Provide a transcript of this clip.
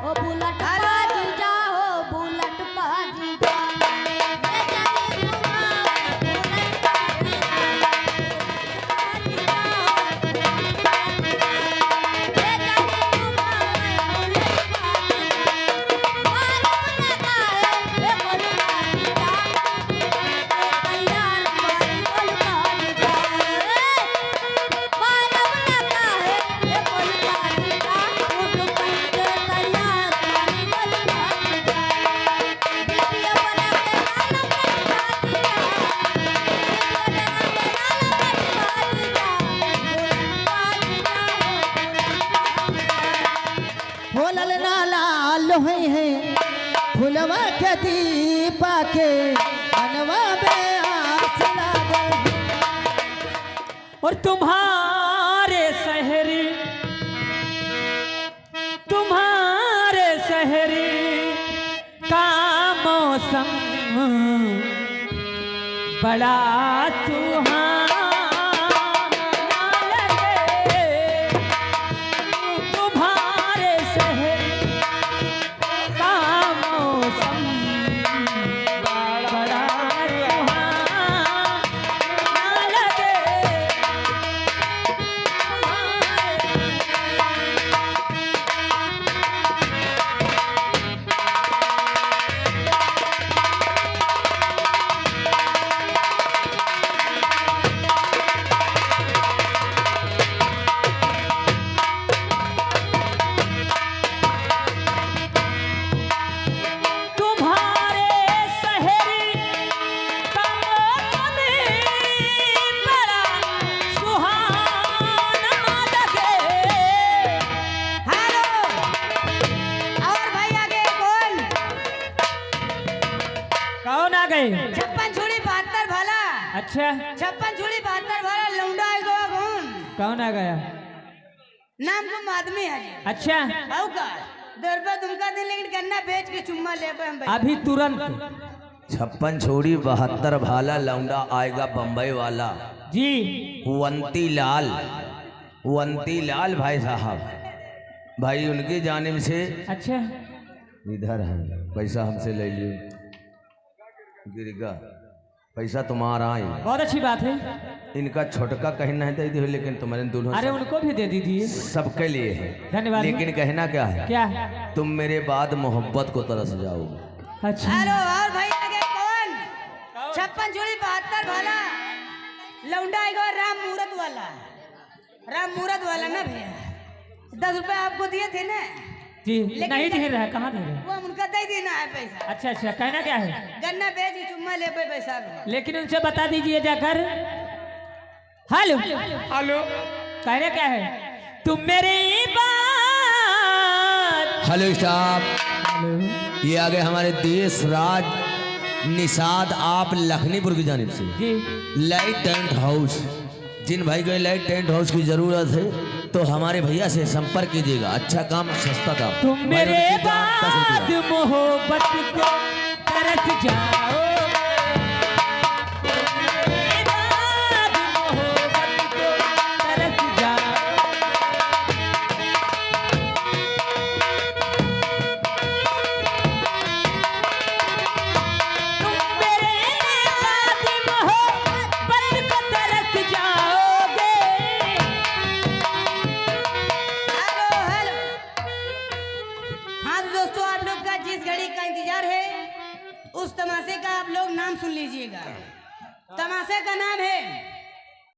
ओ bullet बाजी जा हो बुलेट बाजी जा फुलवा के दीपा के मनवा में आस लागल और तुम्हारे शहरी का मौसम बड़ा सुहाना लगे। तुम्हारे शहर का मौसम बड़ा सुहाना लगे। कौन आ गए? 56 छुरी 72 भाला। अच्छा 56 छुरी 72 भाला लौंडा है गोवा कौन? कौन आ गया? नाम तुम आदमी है। अच्छा आओ का 2 रुपया तुमका दे लेकिन गन्ना बेच के चुम्मा ले पे हम अभी तुरंत 56 छोड़ी 72 भाला लौंडा आएगा बम्बई वाला जी। वंती लाल भाई साहब, भाई उनकी जानिब से अच्छा इधर है, पैसा हमसे ले लियो, गिरगा पैसा तुम्हारा ही। बहुत अच्छी बात है। इनका छोटका कहीं नहीं दे दी, लेकिन तुम्हारे दोनों अरे उनको भी दे दीजिए। सबके लिए है। धन्यवाद। लेकिन कहना क्या है? क्या? तुम मेरे बाद मोहब्बत को तरस जाओगे। अच्छा हेलो और भाई आगे कौन? 56 छुरी 72 भाला लौंडा है गोवा राम मूरत वाला ना भैया। 10 रुपया आपको दिए थे ना जी। नहीं दे रहा, कहाँ दे रहा? वो उनका दे देना है पैसा। अच्छा अच्छा कहना क्या है? गन्ना बेच के चुम्मा ले पे पैसा। लेकिन उनसे बता दीजिए जाकर। हेलो हेलो कहना क्या है? तुम मेरी बात। हेलो स्टाफ, ये आ गए हमारे देश राज निषाद आप लखनीपुर की जानिब से जी। Light tent house. जिन भाई को लाइट टेंट हाउस की जरूरत है तो हमारे भैया से संपर्क कीजिएगा। अच्छा काम, सस्ता काम। तुम मेरे बाद मोहब्बत को तरस जाओ। उस तमाशे का आप लोग नाम सुन लीजिएगा। तमाशे का नाम है